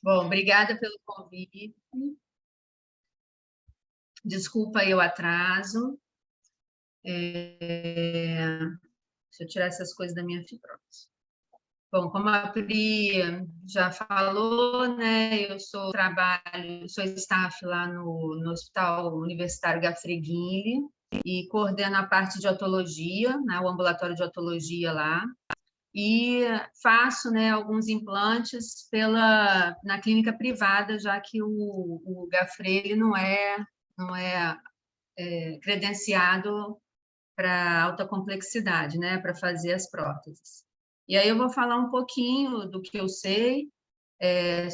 Bom, obrigada pelo convite. Desculpa aí o atraso. Deixa eu tirar essas coisas da minha fibra. Bom, como a Pri já falou, né, eu sou staff lá no Hospital Universitário Gafreguinli e coordeno a parte de otologia, né, o ambulatório de otologia lá. E faço, né, alguns implantes na clínica privada, já que o Gafre não é credenciado para alta complexidade, né, para fazer as próteses. E aí eu vou falar um pouquinho do que eu sei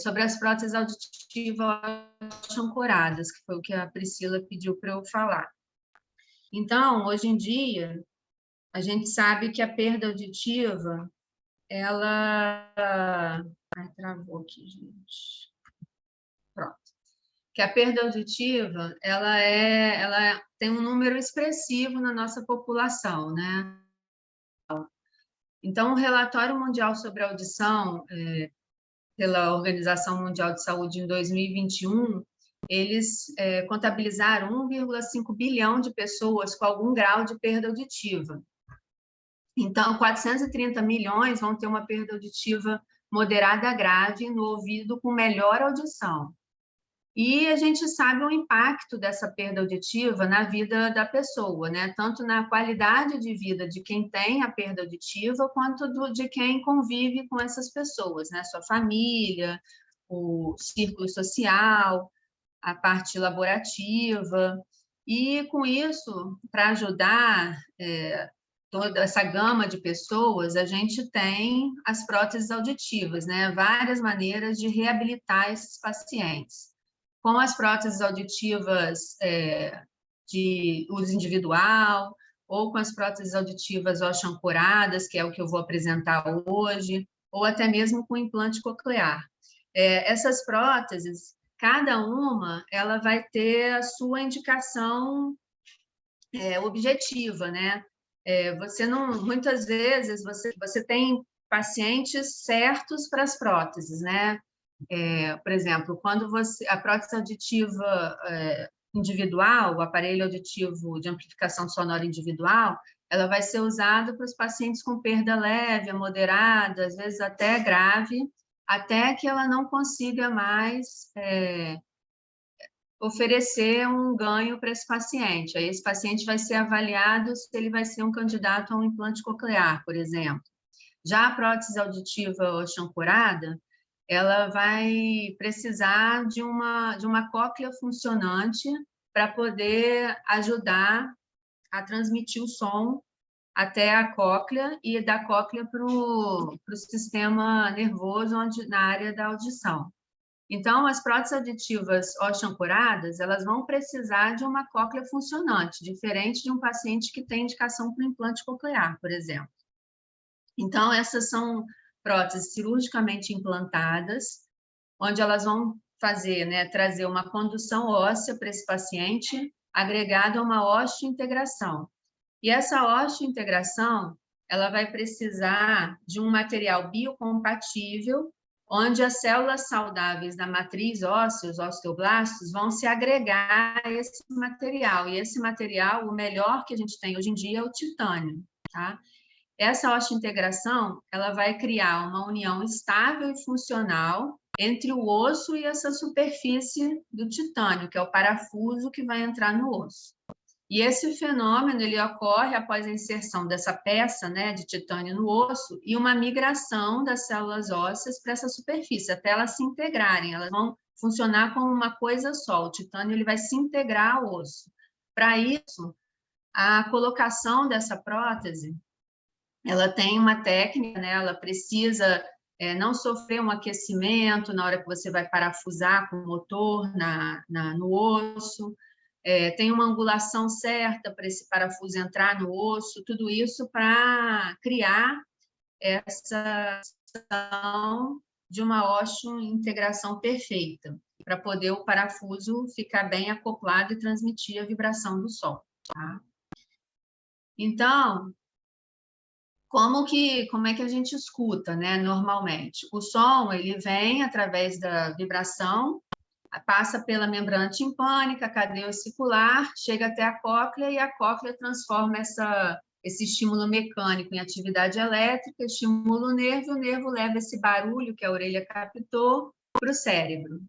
sobre as próteses auditivas ancoradas, que foi o que a Priscila pediu para eu falar. Então, hoje em dia, a gente sabe que a perda auditiva ela... Ai, travou aqui, gente. Pronto. Que a perda auditiva, ela tem um número expressivo na nossa população, né? Então, o Relatório Mundial sobre a Audição, pela Organização Mundial de Saúde em 2021, eles contabilizaram 1,5 bilhão de pessoas com algum grau de perda auditiva. Então, 430 milhões vão ter uma perda auditiva moderada a grave no ouvido com melhor audição. E a gente sabe o impacto dessa perda auditiva na vida da pessoa, né? Tanto na qualidade de vida de quem tem a perda auditiva, quanto de quem convive com essas pessoas, né? Sua família, o círculo social, a parte laborativa. E, com isso, para ajudar toda essa gama de pessoas, a gente tem as próteses auditivas, né? Várias maneiras de reabilitar esses pacientes. Com as próteses auditivas de uso individual, ou com as próteses auditivas oxo-ancoradas, que é o que eu vou apresentar hoje, ou até mesmo com implante coclear. Essas próteses, cada uma, ela vai ter a sua indicação objetiva, né? Você não, muitas vezes, você tem pacientes certos para as próteses, né? Por exemplo, quando a prótese auditiva individual, o aparelho auditivo de amplificação sonora individual, ela vai ser usada para os pacientes com perda leve, moderada, às vezes até grave, até que ela não consiga mais oferecer um ganho para esse paciente. Aí esse paciente vai ser avaliado se ele vai ser um candidato a um implante coclear, por exemplo. Já a prótese auditiva oxo-ancorada, ela vai precisar de uma cóclea funcionante para poder ajudar a transmitir o som até a cóclea e da cóclea para o sistema nervoso na área da audição. Então, as próteses auditivas oxo-ancoradas, elas vão precisar de uma cóclea funcionante, diferente de um paciente que tem indicação para implante coclear, por exemplo. Então, essas são próteses cirurgicamente implantadas, onde elas vão fazer, né, trazer uma condução óssea para esse paciente, agregada a uma osteointegração. E essa osteointegração, ela vai precisar de um material biocompatível, onde as células saudáveis da matriz óssea, os osteoblastos, vão se agregar a esse material. E esse material, o melhor que a gente tem hoje em dia é o titânio, tá? Essa osteointegração, ela vai criar uma união estável e funcional entre o osso e essa superfície do titânio, que é o parafuso que vai entrar no osso. E esse fenômeno, ele ocorre após a inserção dessa peça, né, de titânio no osso e uma migração das células ósseas para essa superfície, até elas se integrarem, elas vão funcionar como uma coisa só, o titânio ele vai se integrar ao osso. Para isso, a colocação dessa prótese, ela tem uma técnica, né, ela precisa não sofrer um aquecimento na hora que você vai parafusar com o motor no osso, tem uma angulação certa para esse parafuso entrar no osso, tudo isso para criar essa situação de uma osteointegração perfeita, para poder o parafuso ficar bem acoplado e transmitir a vibração do som. Tá? Então, como é que a gente escuta, né, normalmente? O som, ele vem através da vibração, passa pela membrana timpânica, cadeia auricular, chega até a cóclea e a cóclea transforma esse estímulo mecânico em atividade elétrica, estimula o nervo leva esse barulho que a orelha captou para o cérebro.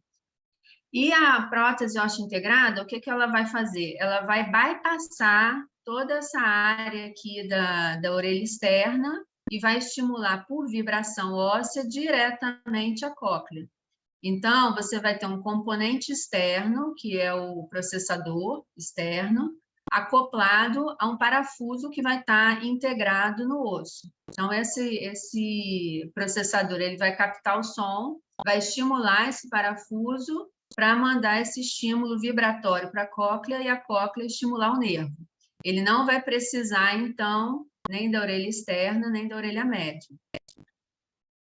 E a prótese ósseo-integrada, o que ela vai fazer? Ela vai bypassar toda essa área aqui da orelha externa e vai estimular por vibração óssea diretamente a cóclea. Então, você vai ter um componente externo, que é o processador externo, acoplado a um parafuso que vai estar integrado no osso. Então, esse processador ele vai captar o som, vai estimular esse parafuso para mandar esse estímulo vibratório para a cóclea e a cóclea estimular o nervo. Ele não vai precisar, então, nem da orelha externa, nem da orelha média.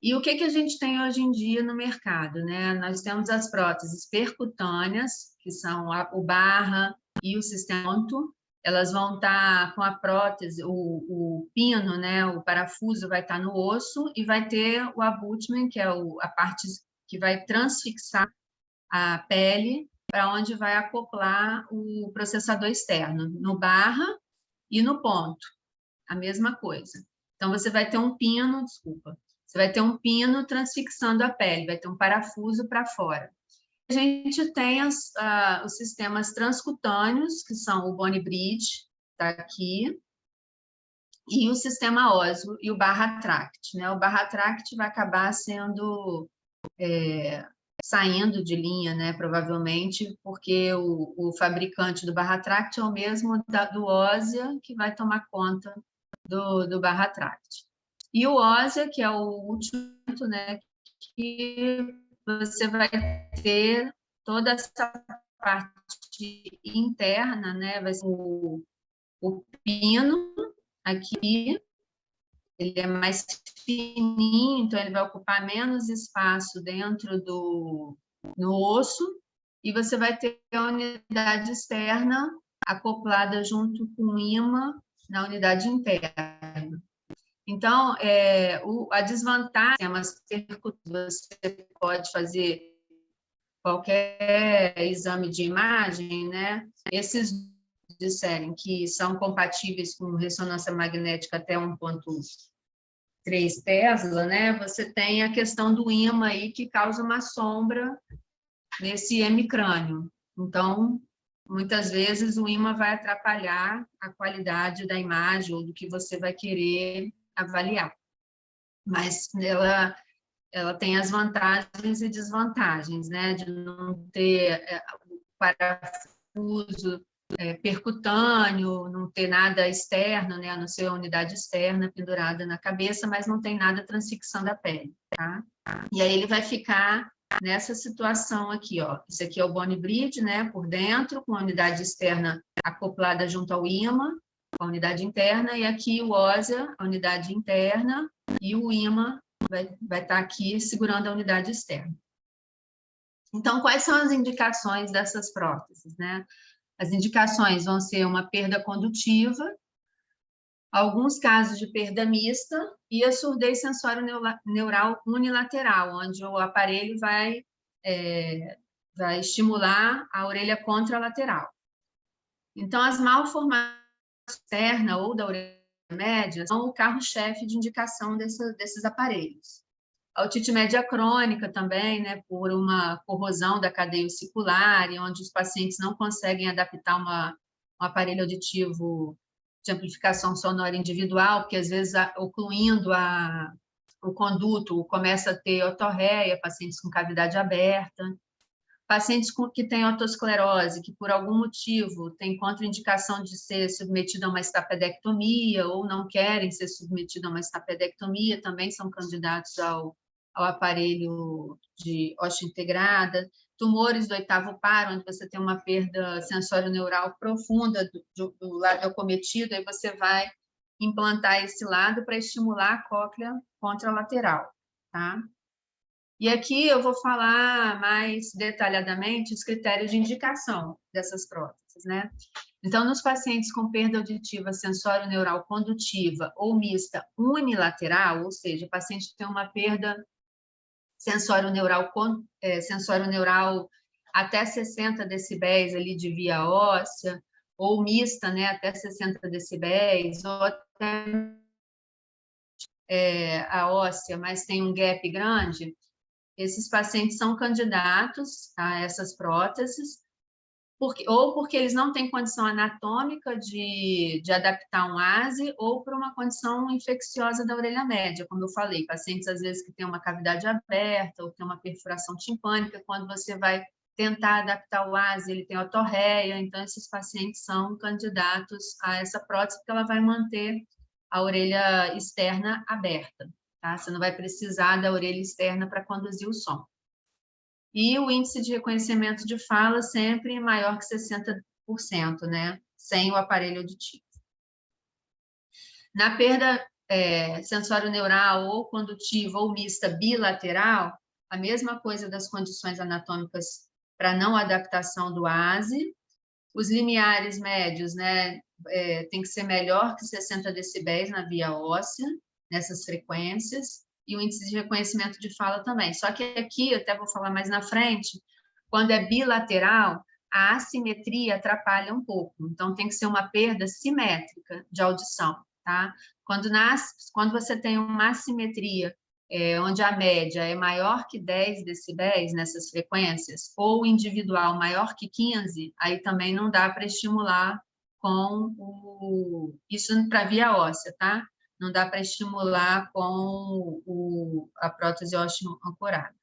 E o que a gente tem hoje em dia no mercado, né? Nós temos as próteses percutâneas, que são o barra e o sistema ponto. Elas vão estar com a prótese, o pino, né? O parafuso vai estar no osso e vai ter o abutment, que é a parte que vai transfixar a pele para onde vai acoplar o processador externo, no barra e no ponto, a mesma coisa. Então, você vai ter um pino, desculpa, você vai ter um pino transfixando a pele, vai ter um parafuso para fora. A gente tem os sistemas transcutâneos, que são o Bone Bridge, está aqui, e o sistema óseo e o Barra Tract, né? O Barra Tract vai acabar sendo saindo de linha, né? Provavelmente, porque o fabricante do Barra Tract é o mesmo do ósea, que vai tomar conta do Barra Tract. E o ósea, que é o último, né? Que você vai ter toda essa parte interna, né? Vai ser o pino aqui, ele é mais fininho, então ele vai ocupar menos espaço dentro no osso, e você vai ter a unidade externa acoplada junto com o ímã na unidade interna. Então, a desvantagem, você pode fazer qualquer exame de imagem, né? Esses disserem que são compatíveis com ressonância magnética até 1,3 Tesla, né? Você tem a questão do ímã aí que causa uma sombra nesse hemicrânio. Então, muitas vezes o ímã vai atrapalhar a qualidade da imagem ou do que você vai querer avaliar. Mas ela tem as vantagens e desvantagens, né? De não ter parafuso percutâneo, não ter nada externo, né? A não ser a unidade externa pendurada na cabeça, mas não tem nada transfixando a pele, tá? E aí ele vai ficar nessa situação aqui, ó. Isso aqui é o Bone Bridge, né? Por dentro, com a unidade externa acoplada junto ao ímã, com a unidade interna, e aqui o ósea, a unidade interna, e o ímã vai estar aqui segurando a unidade externa. Então, quais são as indicações dessas próteses, né? As indicações vão ser uma perda condutiva, alguns casos de perda mista e a surdez sensório-neural unilateral, onde o aparelho vai estimular a orelha contralateral. Então, as malformações externa ou da orelha média são o carro-chefe de indicação desses aparelhos. A otite média crônica também, né, por uma corrosão da cadeia ossicular, onde os pacientes não conseguem adaptar um aparelho auditivo de amplificação sonora individual, porque às vezes ocluindo o conduto começa a ter otorreia, pacientes com cavidade aberta. Pacientes que têm otosclerose, que por algum motivo têm contraindicação de ser submetido a uma estapedectomia ou não querem ser submetido a uma estapedectomia, também são candidatos ao aparelho de ósseo integrada. Tumores do 8º par, onde você tem uma perda sensório-neural profunda do lado acometido, aí você vai implantar esse lado para estimular a cóclea contralateral, tá? E aqui eu vou falar mais detalhadamente os critérios de indicação dessas próteses, frequências, né? Então, nos pacientes com perda auditiva sensório-neural condutiva ou mista unilateral, ou seja, o paciente tem uma perda sensório-neural até 60 decibéis ali de via óssea, ou mista, né, até 60 decibéis, ou até a óssea, mas tem um gap grande, esses pacientes são candidatos a essas próteses, ou porque eles não têm condição anatômica de adaptar um ASE, ou por uma condição infecciosa da orelha média, como eu falei, pacientes às vezes que têm uma cavidade aberta, ou tem uma perfuração timpânica, quando você vai tentar adaptar o ASE, ele tem otorreia, então esses pacientes são candidatos a essa prótese, porque ela vai manter a orelha externa aberta, tá? Você não vai precisar da orelha externa para conduzir o som. E o índice de reconhecimento de fala sempre maior que 60%, né? Sem o aparelho auditivo. Na perda sensório-neural ou condutiva ou mista bilateral, a mesma coisa das condições anatômicas para não adaptação do ASE. Os limiares médios, né, tem que ser melhor que 60 decibéis na via óssea, nessas frequências, e o índice de reconhecimento de fala também. Só que aqui, eu até vou falar mais na frente, quando é bilateral, a assimetria atrapalha um pouco. Então, tem que ser uma perda simétrica de audição, tá? Quando você tem uma assimetria, onde a média é maior que 10 decibéis nessas frequências, ou individual maior que 15, aí também não dá para estimular com isso para via óssea, tá? Não dá para estimular com a prótese ósseo-ancorada.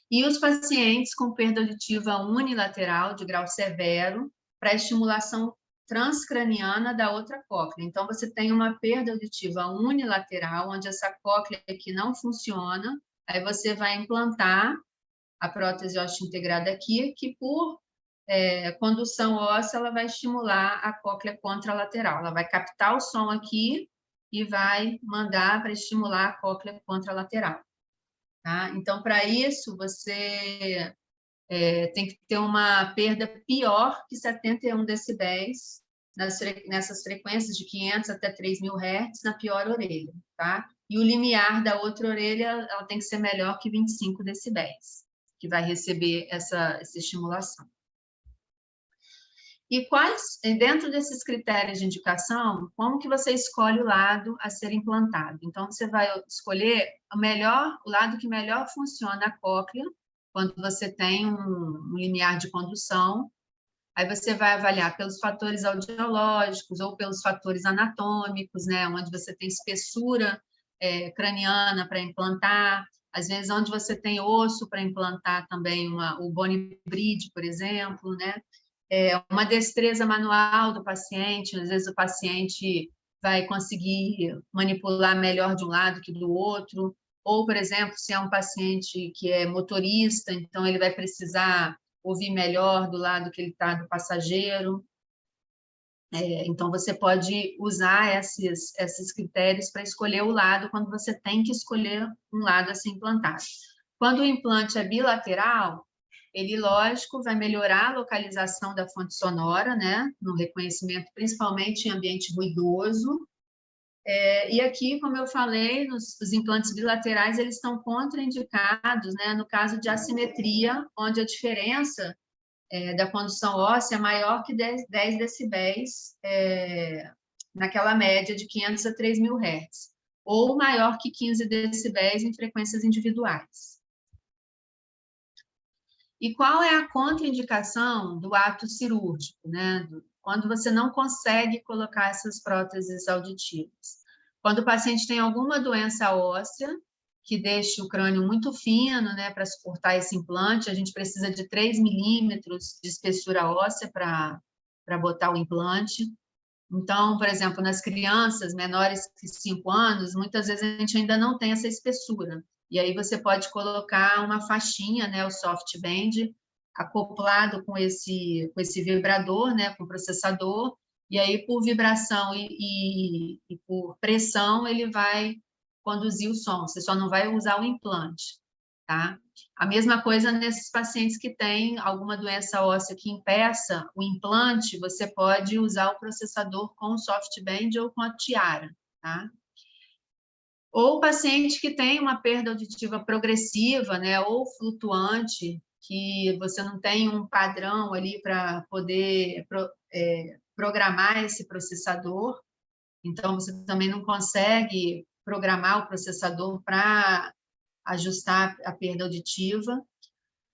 E os pacientes com perda auditiva unilateral de grau severo, para estimulação transcraniana da outra cóclea. Então, você tem uma perda auditiva unilateral, onde essa cóclea aqui não funciona, aí você vai implantar a prótese óssea integrada aqui, que por condução óssea, ela vai estimular a cóclea contralateral. Ela vai captar o som aqui e vai mandar para estimular a cóclea contralateral. Tá? Então, para isso, você tem que ter uma perda pior que 71 decibéis nessas frequências de 500 até 3.000 Hz na pior orelha, tá? E o limiar da outra orelha, ela tem que ser melhor que 25 decibéis, que vai receber essa estimulação. E dentro desses critérios de indicação, como que você escolhe o lado a ser implantado? Então, você vai escolher o lado que melhor funciona a cóclea, quando você tem um limiar de condução. Aí você vai avaliar pelos fatores audiológicos ou pelos fatores anatômicos, né? Onde você tem espessura craniana para implantar, às vezes onde você tem osso para implantar também o bone bridge, por exemplo, né? Uma destreza manual do paciente, às vezes o paciente vai conseguir manipular melhor de um lado que do outro, ou, por exemplo, se é um paciente que é motorista, então ele vai precisar ouvir melhor do lado que ele está do passageiro. Então, você pode usar esses critérios para escolher o lado quando você tem que escolher um lado a ser implantado. Quando o implante é bilateral, ele, lógico, vai melhorar a localização da fonte sonora, né, no reconhecimento, principalmente em ambiente ruidoso. E aqui, como eu falei, os implantes bilaterais, eles estão contraindicados, né, no caso de assimetria, onde a diferença da condução óssea é maior que 10 decibéis naquela média de 500 a 3.000 Hz, ou maior que 15 decibéis em frequências individuais. E qual é a contraindicação do ato cirúrgico, né? Quando você não consegue colocar essas próteses auditivas? Quando o paciente tem alguma doença óssea, que deixe o crânio muito fino, né, para suportar esse implante, a gente precisa de 3 milímetros de espessura óssea para botar o implante. Então, por exemplo, nas crianças menores que 5 anos, muitas vezes a gente ainda não tem essa espessura. E aí você pode colocar uma faixinha, né, o soft band, acoplado com esse vibrador, né, com o processador, e aí por vibração e por pressão ele vai conduzir o som, você só não vai usar o implante. tá? A mesma coisa nesses pacientes que têm alguma doença óssea que impeça o implante, você pode usar o processador com o softband ou com a tiara, tá? Ou o paciente que tem uma perda auditiva progressiva, né, ou flutuante, que você não tem um padrão ali para poder programar esse processador, então você também não consegue programar o processador para ajustar a perda auditiva,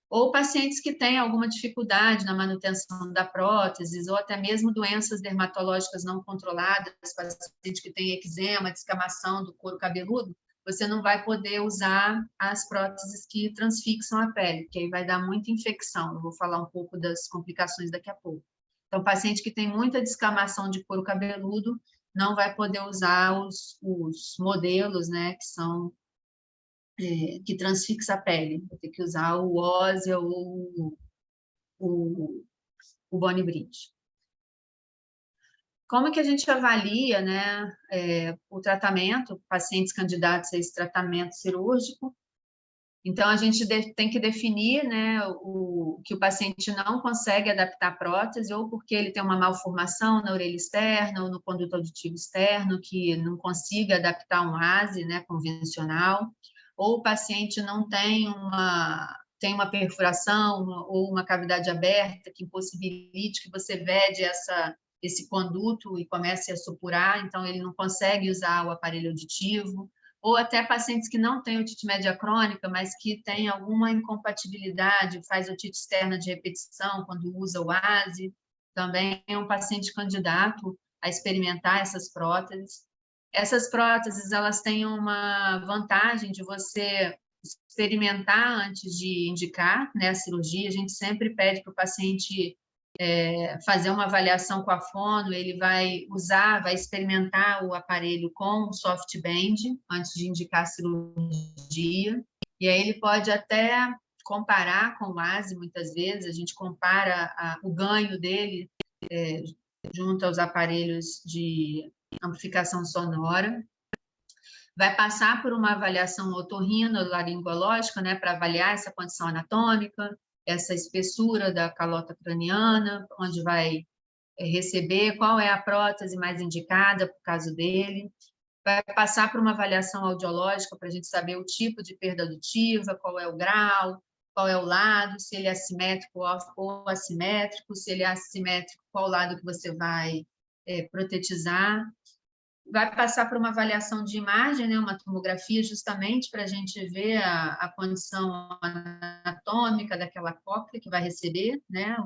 ou pacientes que têm alguma dificuldade na manutenção da prótese, ou até mesmo doenças dermatológicas não controladas, paciente que tem eczema, descamação do couro cabeludo, você não vai poder usar as próteses que transfixam a pele, porque aí vai dar muita infecção. Eu vou falar um pouco das complicações daqui a pouco. Então, paciente que tem muita descamação de couro cabeludo não vai poder usar os modelos, né, que são que transfixa a pele. Vai ter que usar o Ósea ou o Boni Bridge. Como que a gente avalia, né, o tratamento, pacientes candidatos a esse tratamento cirúrgico? Então, a gente tem que definir, né, que o paciente não consegue adaptar a prótese, ou porque ele tem uma malformação na orelha externa ou no conduto auditivo externo, que não consiga adaptar um ASE, né, convencional, ou o paciente não tem uma perfuração ou uma cavidade aberta que impossibilite que você vede esse conduto e comece a supurar, então ele não consegue usar o aparelho auditivo, ou até pacientes que não têm otite média crônica, mas que têm alguma incompatibilidade, faz otite externa de repetição quando usa o ASE, também é um paciente candidato a experimentar essas próteses. Essas próteses, elas têm uma vantagem de você experimentar antes de indicar, né, a cirurgia. A gente sempre pede para o paciente fazer uma avaliação com a fono, ele vai experimentar o aparelho com o softband antes de indicar a cirurgia, e aí ele pode até comparar com o ASE, muitas vezes, a gente compara o ganho dele junto aos aparelhos de amplificação sonora, vai passar por uma avaliação otorrinolaringológica, né, para avaliar essa condição anatômica, essa espessura da calota craniana, onde vai receber qual é a prótese mais indicada para o caso dele, vai passar por uma avaliação audiológica para a gente saber o tipo de perda auditiva, qual é o grau, qual é o lado, se ele é assimétrico ou assimétrico, se ele é assimétrico, qual lado que você vai protetizar. Vai passar por uma avaliação de imagem, né, uma tomografia, justamente para a gente ver a condição anatômica daquela cóclea que vai receber, né,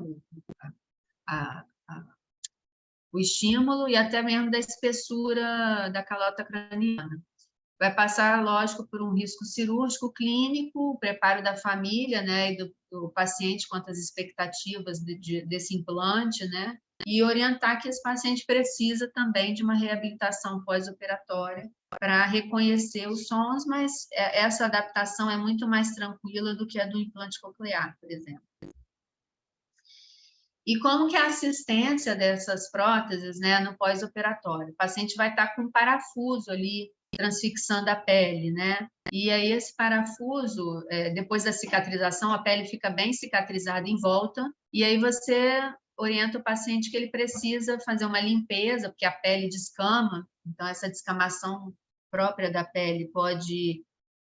o estímulo, e até mesmo da espessura da calota craniana. Vai passar, lógico, por um risco cirúrgico clínico, o preparo da família, né, e do paciente quanto às expectativas desse implante, né, e orientar que esse paciente precisa também de uma reabilitação pós-operatória para reconhecer os sons, mas essa adaptação é muito mais tranquila do que a do implante coclear, por exemplo. E como que é a assistência dessas próteses, né, no pós-operatório? O paciente vai estar com um parafuso ali, transfixando a pele, né? E aí esse parafuso, depois da cicatrização, a pele fica bem cicatrizada em volta, e aí você orienta o paciente que ele precisa fazer uma limpeza, porque a pele descama, então essa descamação própria da pele pode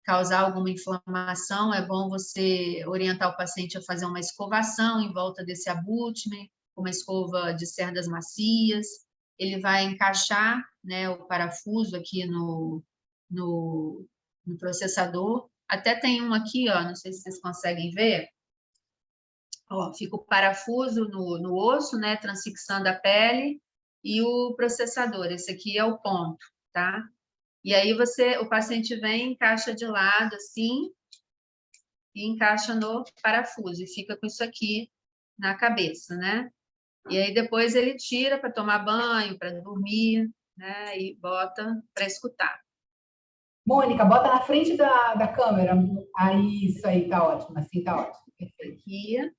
causar alguma inflamação, é bom você orientar o paciente a fazer uma escovação em volta desse abutment, uma escova de cerdas macias. Ele vai encaixar, né, o parafuso aqui no processador. Até tem um aqui, ó, não sei se vocês conseguem ver. Ó, fica o parafuso no osso, né, transfixando a pele, e o processador. Esse aqui é o ponto, tá? E aí o paciente vem, encaixa de lado assim, e encaixa no parafuso, e fica com isso aqui na cabeça, né? E aí depois ele tira para tomar banho, para dormir, né? E bota para escutar. Mônica, bota na frente da câmera. Aí, isso aí, tá ótimo, assim tá ótimo. Perfeito. Aqui,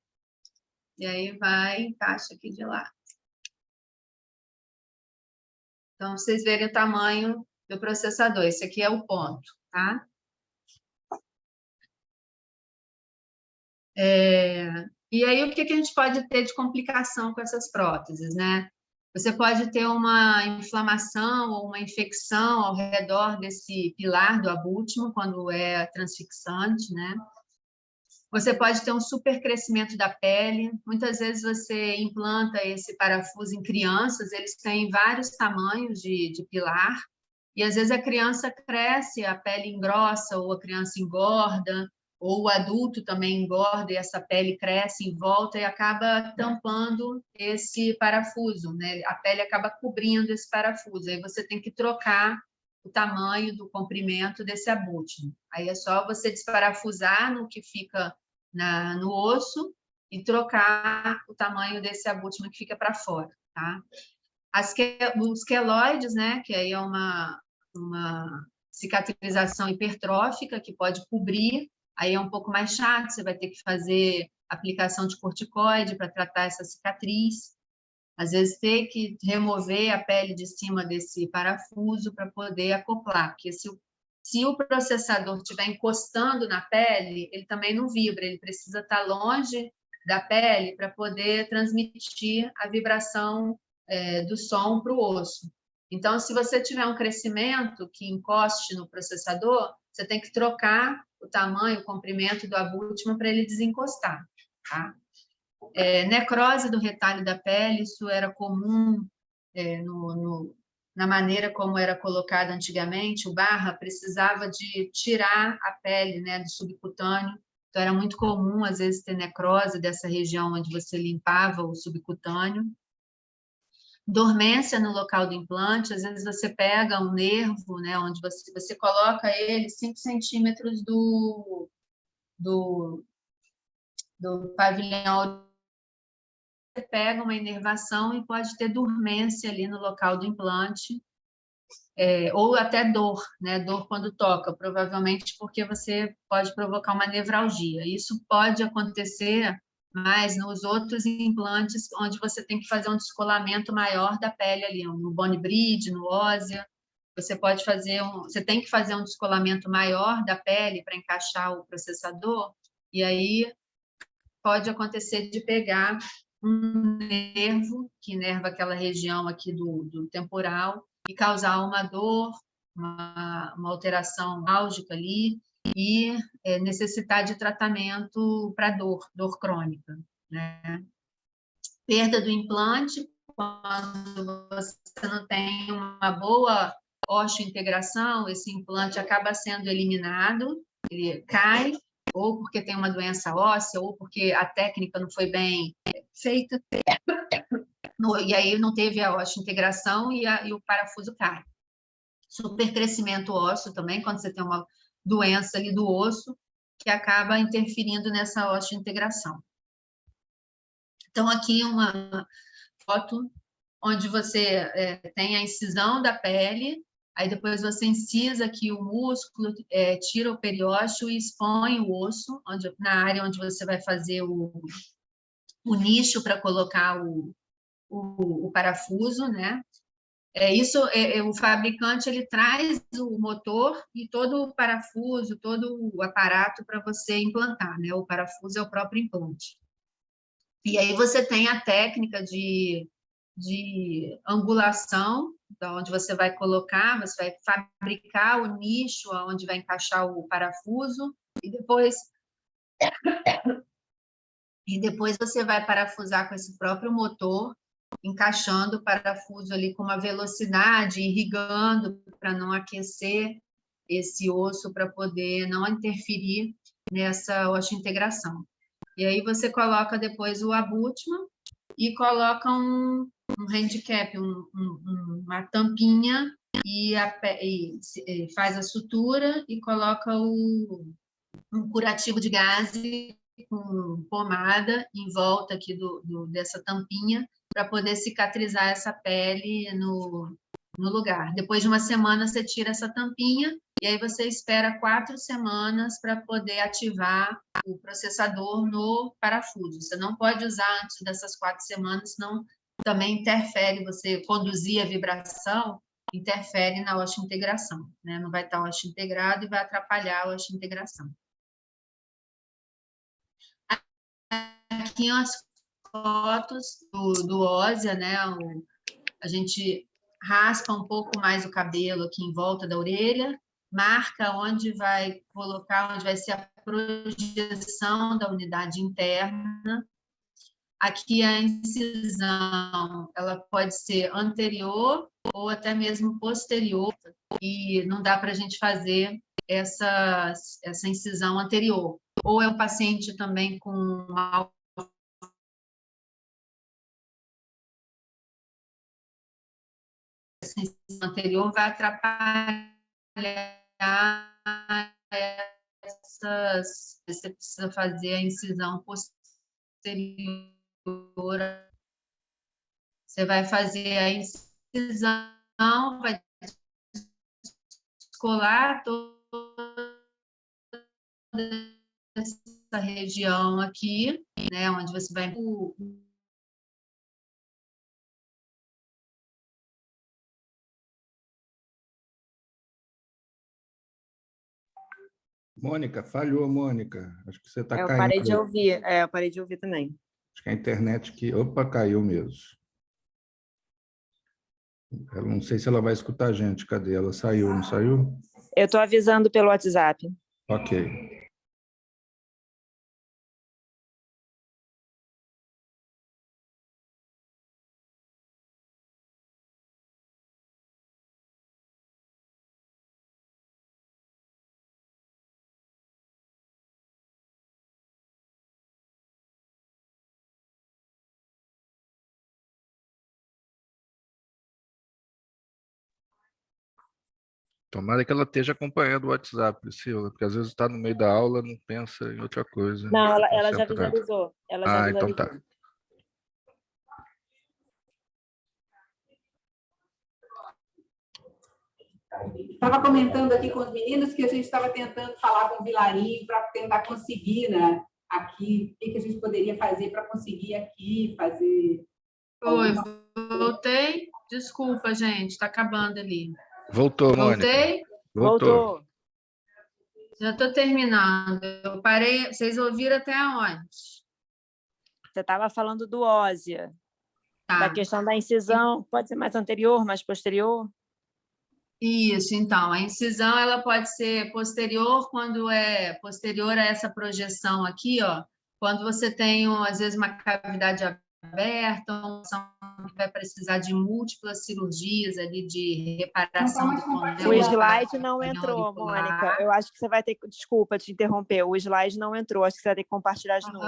e aí vai, encaixa aqui de lado. Então, vocês verem o tamanho do processador. Esse aqui é o ponto, tá? E aí, o que a gente pode ter de complicação com essas próteses, né? Você pode ter uma inflamação ou uma infecção ao redor desse pilar do abútimo, quando é transfixante, né? Você pode ter um supercrescimento da pele. Muitas vezes você implanta esse parafuso em crianças, eles têm vários tamanhos de pilar, e às vezes a criança cresce, a pele engrossa, ou a criança engorda, ou o adulto também engorda e essa pele cresce em volta e acaba tampando esse parafuso, né? A pele acaba cobrindo esse parafuso. Aí você tem que trocar o tamanho do comprimento desse abútimo. Aí é só você desparafusar no que fica no osso e trocar o tamanho desse abútimo que fica para fora, tá? Os queloides, né, que aí é uma cicatrização hipertrófica que pode cobrir, aí é um pouco mais chato, você vai ter que fazer aplicação de corticoide para tratar essa cicatriz. Às vezes ter que remover a pele de cima desse parafuso para poder acoplar, porque se o processador estiver encostando na pele, ele também não vibra, ele precisa estar longe da pele para poder transmitir a vibração do som para o osso. Então, se você tiver um crescimento que encoste no processador, você tem que trocar o tamanho, o comprimento do abútimo para ele desencostar, tá? Necrose do retalho da pele, isso era comum na maneira como era colocado antigamente. O Barra precisava de tirar a pele, né, do subcutâneo, então era muito comum, às vezes, ter necrose dessa região onde você limpava o subcutâneo. Dormência no local do implante, às vezes você pega um nervo, né, onde você coloca ele 5 centímetros do pavilhão, você pega uma inervação e pode ter dormência ali no local do implante, ou até dor, né? Dor quando toca, provavelmente porque você pode provocar uma nevralgia. Isso pode acontecer, mas nos outros implantes, onde você tem que fazer um descolamento maior da pele ali, no bone bridge, no óssea, você tem que fazer um descolamento maior da pele para encaixar o processador, e aí pode acontecer de pegar um nervo que inerva aquela região aqui do temporal e causar uma dor, uma alteração álgica ali e necessitar de tratamento para dor crônica, né? Perda do implante, quando você não tem uma boa osteointegração, esse implante acaba sendo eliminado, ele cai, ou porque tem uma doença óssea, ou porque a técnica não foi bem feita, e aí não teve a osteointegração e o parafuso cai. Supercrescimento ósseo também, quando você tem uma doença ali do osso, que acaba interferindo nessa osteointegração. Então, aqui uma foto onde você tem a incisão da pele, aí depois você incisa aqui o músculo, tira o periósteo e expõe o osso, na área onde você vai fazer o nicho para colocar o parafuso, né? O fabricante ele traz o motor e todo o parafuso, todo o aparato para você implantar, né? O parafuso é o próprio implante. E aí você tem a técnica de angulação, onde você vai colocar, você vai fabricar o nicho onde vai encaixar o parafuso e depois você vai parafusar com esse próprio motor, encaixando o parafuso ali com uma velocidade, irrigando para não aquecer esse osso, para poder não interferir nessa osteointegração. E aí você coloca depois o abútimo e coloca um handicap, uma tampinha e faz a sutura e coloca um curativo de gaze com pomada em volta aqui dessa tampinha para poder cicatrizar essa pele no lugar. Depois de uma semana, você tira essa tampinha e aí você espera 4 semanas para poder ativar o processador no parafuso. Você não pode usar antes dessas 4 semanas, senão também interfere, você conduzir a vibração, interfere na osteointegração, né? Não vai estar osteointegrado e vai atrapalhar a osteointegração. aqui as fotos do óssea, né? A gente raspa um pouco mais o cabelo aqui em volta da orelha, marca onde vai colocar, onde vai ser a projeção da unidade interna. Aqui a incisão, ela pode ser anterior ou até mesmo posterior, e não dá para a gente fazer essa incisão anterior. Ou é um paciente também com mal anterior, vai atrapalhar você precisa fazer a incisão posterior. Você vai fazer a incisão, vai descolar toda essa região aqui, né, onde você vai Mônica, falhou, Mônica. Acho que você está Eu caindo. parei de ouvir. Eu parei de ouvir também. Acho que a internet que... Opa, caiu mesmo. Eu não sei se ela vai escutar a gente. Cadê? Ela saiu, não saiu? Eu estou avisando pelo WhatsApp. Ok. Tomara que ela esteja acompanhando o WhatsApp, Priscila, porque às vezes está no meio da aula, não pensa em outra coisa. Não, ela já Concentrado. visualizou. Ela já então visualizou. tá. Estava comentando aqui com os meninos que a gente estava tentando falar com o Vilarinho para tentar conseguir, né, aqui, o que a gente poderia fazer para conseguir aqui, fazer... Oi, voltei. Desculpa, gente, está acabando ali. Voltou, Mônica. Voltei? Voltou. Já estou terminando. Eu parei. Vocês ouviram até onde? Você estava falando do óssea, da Tá. questão da incisão. Pode ser mais anterior, mais posterior? Isso, então, a incisão ela pode ser posterior quando é posterior a essa projeção aqui, ó, quando você tem, às vezes, uma cavidade aberta, uma opção que vai precisar de múltiplas cirurgias ali de reparação do condão. O slide não entrou, Mônica. Eu acho que você vai ter que... Desculpa te interromper. O slide não entrou. Acho que você vai ter que compartilhar de novo.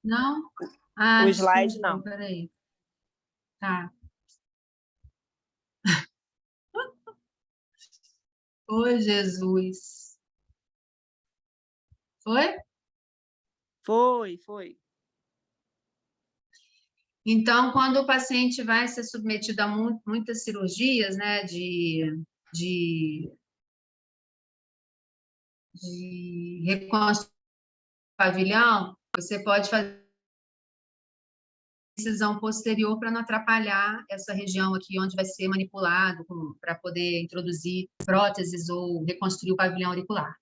Não? Ah, O slide desculpa, não. peraí. Tá. Oi, Jesus. Foi? Foi. Então, quando o paciente vai ser submetido a muitas cirurgias, né, de reconstrução do pavilhão, você pode fazer incisão posterior para não atrapalhar essa região aqui onde vai ser manipulado para poder introduzir próteses ou reconstruir o pavilhão auricular.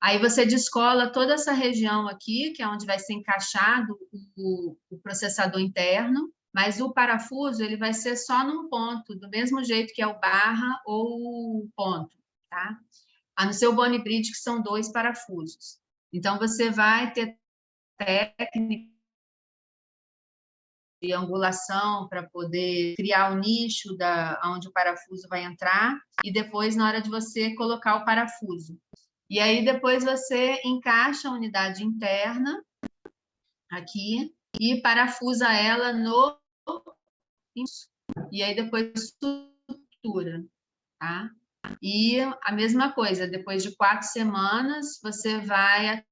Aí você descola toda essa região aqui, que é onde vai ser encaixado o processador interno, mas o parafuso ele vai ser só num ponto, do mesmo jeito que é o barra ou o ponto, tá? A não ser o bone bridge, que são 2 parafusos. Então, você vai ter técnica de angulação para poder criar o nicho onde o parafuso vai entrar e depois, na hora de você colocar o parafuso. E aí, depois você encaixa a unidade interna aqui e parafusa ela no... E aí, depois sutura, tá? E a mesma coisa, depois de 4 semanas, você vai...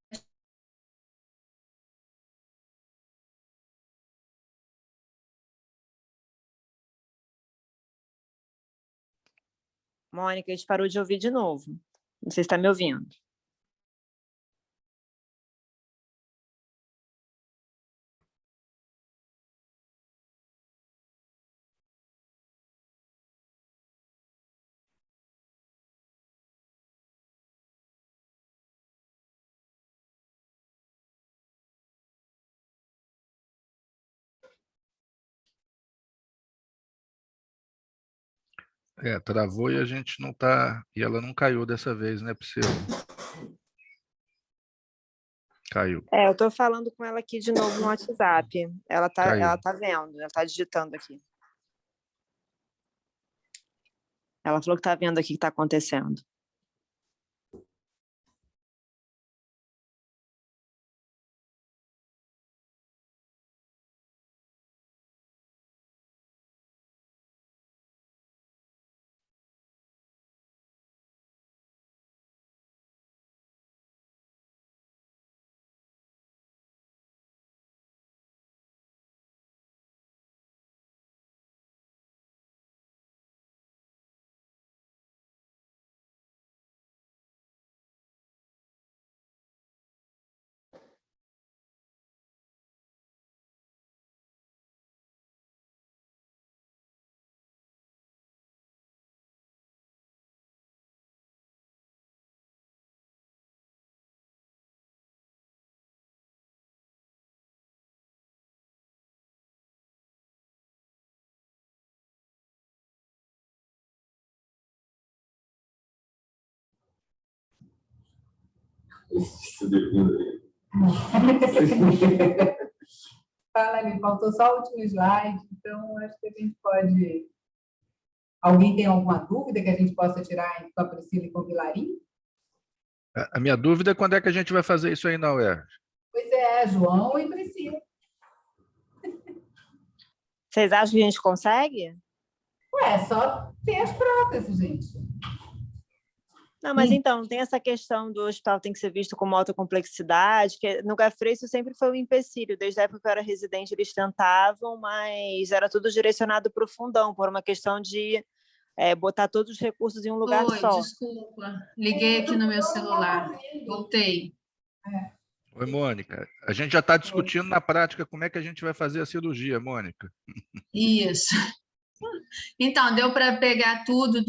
Mônica, a gente parou de ouvir de novo. Não sei se está me ouvindo. Travou e a gente não tá. E ela não caiu dessa vez, né, Priscila? Caiu. Eu estou falando com ela aqui de novo no WhatsApp. Ela Caiu. tá vendo, ela está digitando aqui. Ela falou que está vendo aqui o que está acontecendo. Fala, me faltou só o último slide, então acho que a gente pode... Alguém tem alguma dúvida que a gente possa tirar com a Priscila e com o Vilarim? A minha dúvida é quando é que a gente vai fazer isso aí na UERJ? Pois é, João e Priscila. Vocês acham que a gente consegue? Ué, só tem as próteses, gente. Não, mas então, tem essa questão do hospital tem que ser visto com alta complexidade, que no Gafre isso sempre foi um empecilho. Desde a época que eu era residente, eles tentavam, mas era tudo direcionado para o fundão, por uma questão de botar todos os recursos em um lugar só. Desculpa. Liguei aqui no meu celular. Voltei. Oi, Mônica. A gente já está discutindo na prática como é que a gente vai fazer a cirurgia, Mônica. Isso. Então, deu para pegar tudo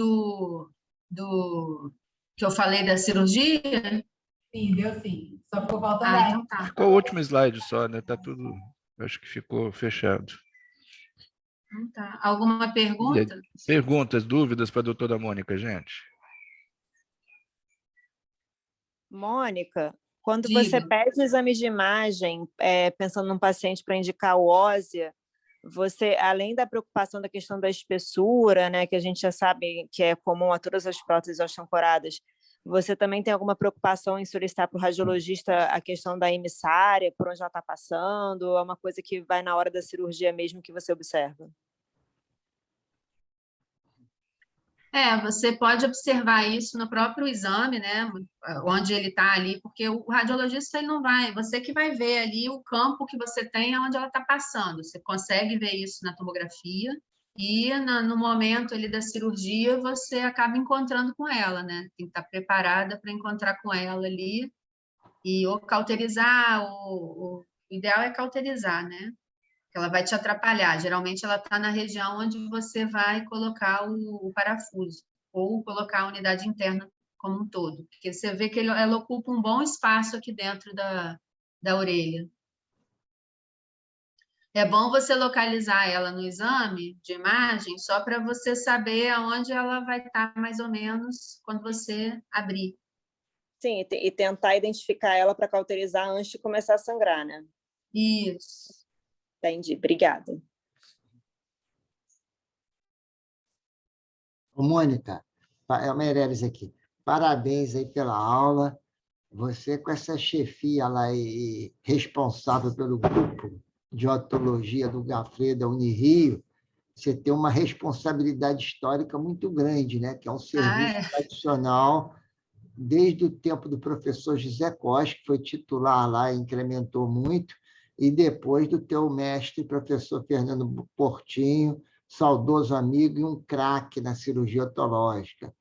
do que eu falei da cirurgia? Sim, deu sim. Só ficou faltando então tá. Ficou o último slide só, né? Tá tudo... Acho que ficou fechado. Então tá. Alguma pergunta? Perguntas, dúvidas para a doutora Mônica, gente? Mônica, quando Diga. você pede exames de imagem, pensando num paciente para indicar o óssea, você, além da preocupação da questão da espessura, né, que a gente já sabe que é comum a todas as próteses osteocoradas, você também tem alguma preocupação em solicitar para o radiologista a questão da emissária, por onde ela está passando? É uma coisa que vai na hora da cirurgia mesmo que você observa? Você pode observar isso no próprio exame, né? Onde ele está ali, porque o radiologista ele não vai, você que vai ver ali o campo que você tem, onde ela está passando. Você consegue ver isso na tomografia e no momento ali da cirurgia você acaba encontrando com ela, né? Tem que estar preparada para encontrar com ela ali e ou cauterizar, o ideal é cauterizar, né? Ela vai te atrapalhar. Geralmente ela está na região onde você vai colocar o parafuso ou colocar a unidade interna como um todo, porque você vê que ela ocupa um bom espaço aqui dentro da orelha. É bom você localizar ela no exame de imagem só para você saber aonde ela vai estar mais ou menos quando você abrir. Sim, e tentar identificar ela para cauterizar antes de começar a sangrar, né? Isso. Entendi, obrigada. Mônica, é o Meirelles aqui. Parabéns aí pela aula. Você com essa chefia lá e responsável pelo grupo de otologia do Gafre da Unirio, você tem uma responsabilidade histórica muito grande, né? Que é um serviço tradicional desde o tempo do professor José Costa, que foi titular lá e incrementou muito, e depois do teu mestre, professor Fernando Portinho, saudoso amigo e um craque na cirurgia otológica.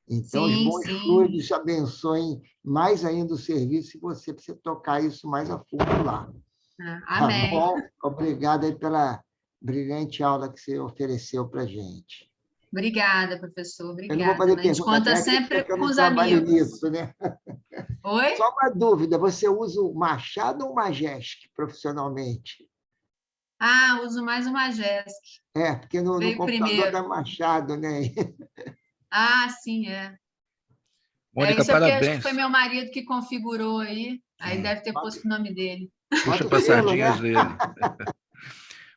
Então, os bons fluidos abençoem mais ainda o serviço e você precisa tocar isso mais a fundo lá. Amém. Tá bom? Obrigado aí pela brilhante aula que você ofereceu para a gente. Obrigada, professor. Obrigada. Eu não vou fazer A gente conta sempre com os amigos. Nisso, né? Oi? Só uma dúvida, você usa o Machado ou o Majestic profissionalmente? Ah, uso mais o Majestic. Porque no Veio computador primeiro. da Machado, né? Ah, sim, é. Mônica, Isso é porque acho que foi parabéns. meu marido que configurou aí. Aí Hum, deve ter posto o nome dele. puxa Bota o para selo, sardinhas né? dele.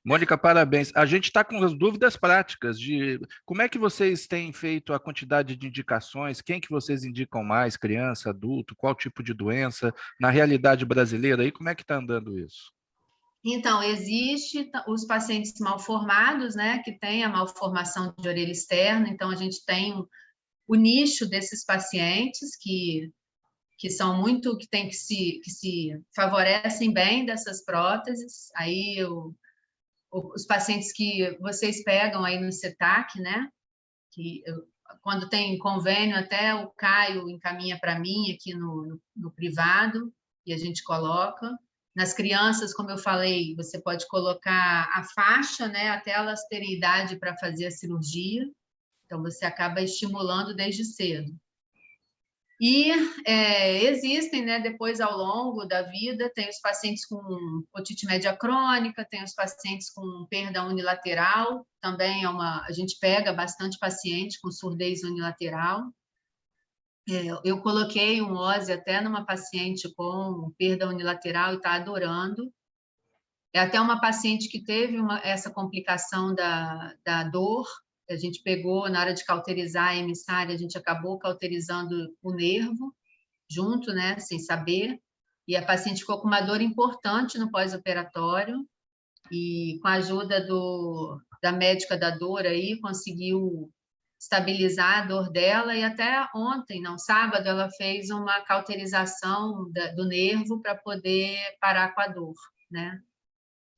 Mônica, parabéns. A gente está com as dúvidas práticas de como é que vocês têm feito a quantidade de indicações, quem que vocês indicam mais, criança, adulto, qual tipo de doença, na realidade brasileira aí, como é que está andando isso? Então, existe os pacientes malformados, né, que têm a malformação de orelha externa, então a gente tem o nicho desses pacientes que são muito, que se favorecem bem dessas próteses, aí os pacientes que vocês pegam aí no CETAC, né, quando tem convênio, até o Caio encaminha para mim aqui no privado, e a gente coloca. Nas crianças, como eu falei, você pode colocar a faixa, né, até elas terem idade para fazer a cirurgia, então você acaba estimulando desde cedo. E existem, né, depois ao longo da vida, tem os pacientes com otite média crônica, tem os pacientes com perda unilateral, também a gente pega bastante paciente com surdez unilateral. Eu coloquei um OSE até numa paciente com perda unilateral e está adorando. É até uma paciente que teve essa complicação da dor, a gente pegou, na hora de cauterizar a emissária, a gente acabou cauterizando o nervo, junto, né, sem saber, e a paciente ficou com uma dor importante no pós-operatório, e com a ajuda da médica da dor aí, conseguiu estabilizar a dor dela, e até ontem, não, sábado, ela fez uma cauterização do nervo para poder parar com a dor, né?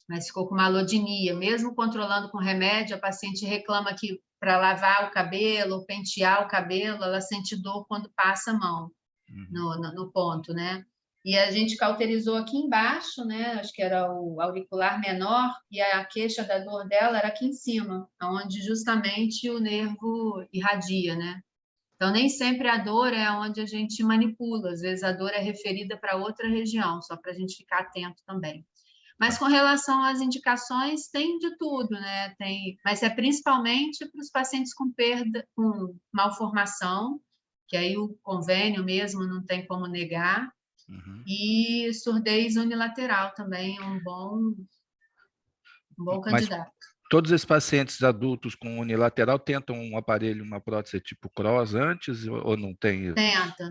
Mas ficou com uma alodinia, mesmo controlando com remédio, a paciente reclama que para lavar o cabelo, ou pentear o cabelo, ela sente dor quando passa a mão no ponto, né? E a gente cauterizou aqui embaixo, né? Acho que era o auricular menor, e a queixa da dor dela era aqui em cima, onde justamente o nervo irradia, né? Então, nem sempre a dor é onde a gente manipula, às vezes a dor é referida para outra região, só para a gente ficar atento também. Mas com relação às indicações, tem de tudo, né? Mas é principalmente para os pacientes com perda, com malformação, que aí o convênio mesmo não tem como negar, e surdez unilateral também é um bom Mas candidato. todos esses pacientes adultos com unilateral tentam um aparelho, uma prótese tipo CROSS antes ou não tem isso? Tenta,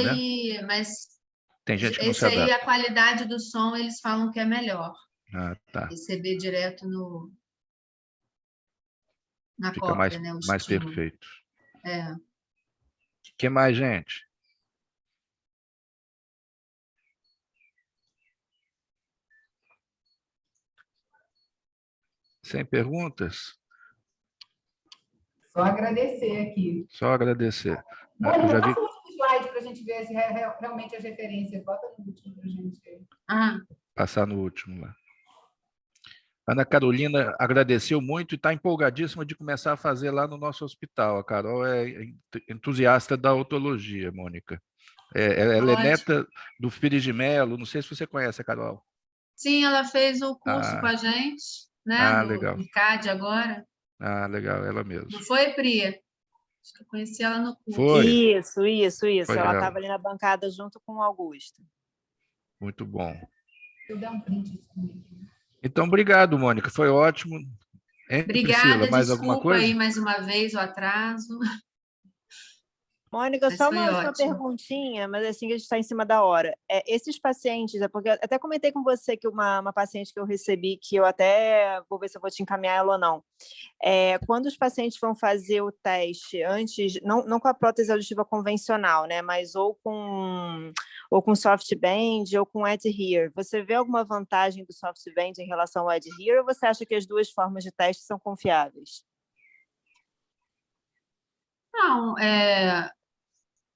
né? mas Tem gente que não se esse aí, a adapta. qualidade do som, eles falam que é melhor. Ah, tá. Receber direto na Fica cóclea, né? O mais estímulo. perfeito. É. O que mais, gente? Sem perguntas? Só agradecer aqui. Só agradecer. Mônica, Eu já vi... passa o último slide para a gente ver se realmente as referências. Bota no último para a gente ver. Passar no último lá. Ana Carolina agradeceu muito e está empolgadíssima de começar a fazer lá no nosso hospital. A Carol é entusiasta da otologia, Mônica. Ela é neta do Pires de Mello, não sei se você conhece a Carol. Sim, ela fez o curso com a gente, né? Legal. No ICAD agora. Legal, ela mesmo. Não foi, Pri? Acho que eu conheci ela no curso. Foi. Isso. Foi ela estava ali na bancada junto com o Augusto. Muito bom. Eu dar um print também. Então, obrigado, Mônica. Foi ótimo. Obrigada, Priscila, mais alguma desculpa coisa? aí mais uma vez o atraso. Mônica, Mas só foi uma última ótimo. perguntinha, mas assim que a gente está em cima da hora. Esses pacientes, porque eu até comentei com você que uma paciente que eu recebi, que eu até vou ver se eu vou te encaminhar ela ou não. Quando os pacientes vão fazer o teste antes, não com a prótese auditiva convencional, né, mas ou com SoftBand ou com Adhere, você vê alguma vantagem do SoftBand em relação ao Adhere ou você acha que as duas formas de teste são confiáveis? Não,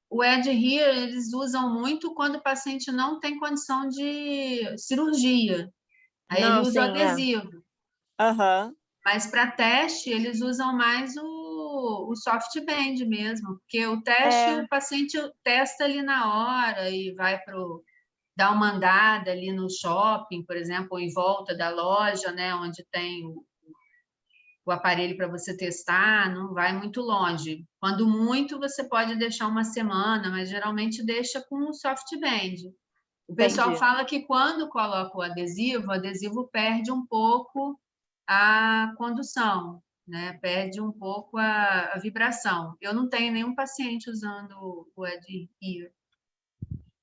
o Adhere eles usam muito quando o paciente não tem condição de cirurgia. Aí ele usa o adesivo. Mas para teste, eles usam mais o SoftBand mesmo, porque o teste o paciente testa ali na hora e vai para o dar uma andada ali no shopping, por exemplo, ou em volta da loja, né, onde tem o aparelho para você testar, não vai muito longe. Quando muito, você pode deixar uma semana, mas geralmente deixa com o SoftBand. O pessoal Entendi. fala que quando coloca o adesivo perde um pouco a condução, né? Perde um pouco a vibração. Eu não tenho nenhum paciente usando o Adhere.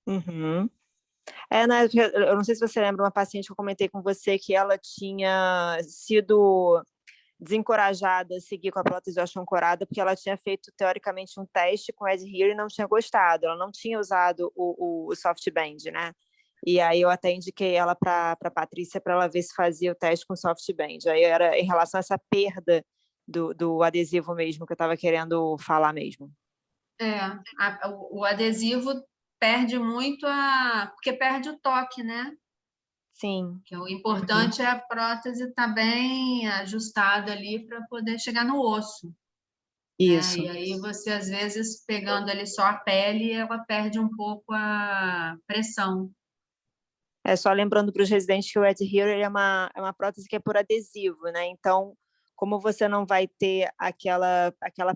Uhum. Né, eu não sei se você lembra uma paciente que eu comentei com você que ela tinha sido desencorajada a seguir com a prótese osteoancorada porque ela tinha feito, teoricamente, um teste com o Adhere e não tinha gostado. Ela não tinha usado o SoftBand, né? E aí eu até indiquei ela para a Patrícia para ela ver se fazia o teste com o SoftBand. Aí era em relação a essa perda do adesivo mesmo, que eu estava querendo falar mesmo. O adesivo perde muito porque perde o toque, né? Sim. Que o importante é a prótese estar bem ajustada ali para poder chegar no osso. Isso. Né? E aí você, às vezes, pegando ali só a pele, ela perde um pouco a pressão. Só lembrando para os residentes que o Adhere é uma prótese que é por adesivo, né? Então, como você não vai ter aquela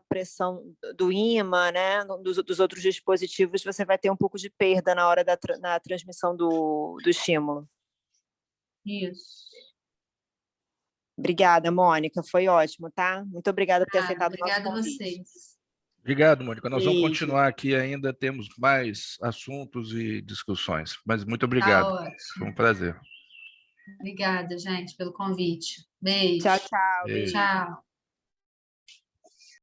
pressão do ímã, né? Dos outros dispositivos, você vai ter um pouco de perda na hora na transmissão do estímulo. Isso. Obrigada, Mônica. Foi ótimo, tá? Muito obrigada por ter aceitado o nosso convite. Obrigada a vocês. Obrigado, Mônica. Nós vamos Isso. continuar aqui ainda, temos mais assuntos e discussões. Mas muito obrigado. Tá ótimo. Foi um prazer. Obrigada, gente, pelo convite. Beijo. Tchau, tchau. Beijo. Tchau.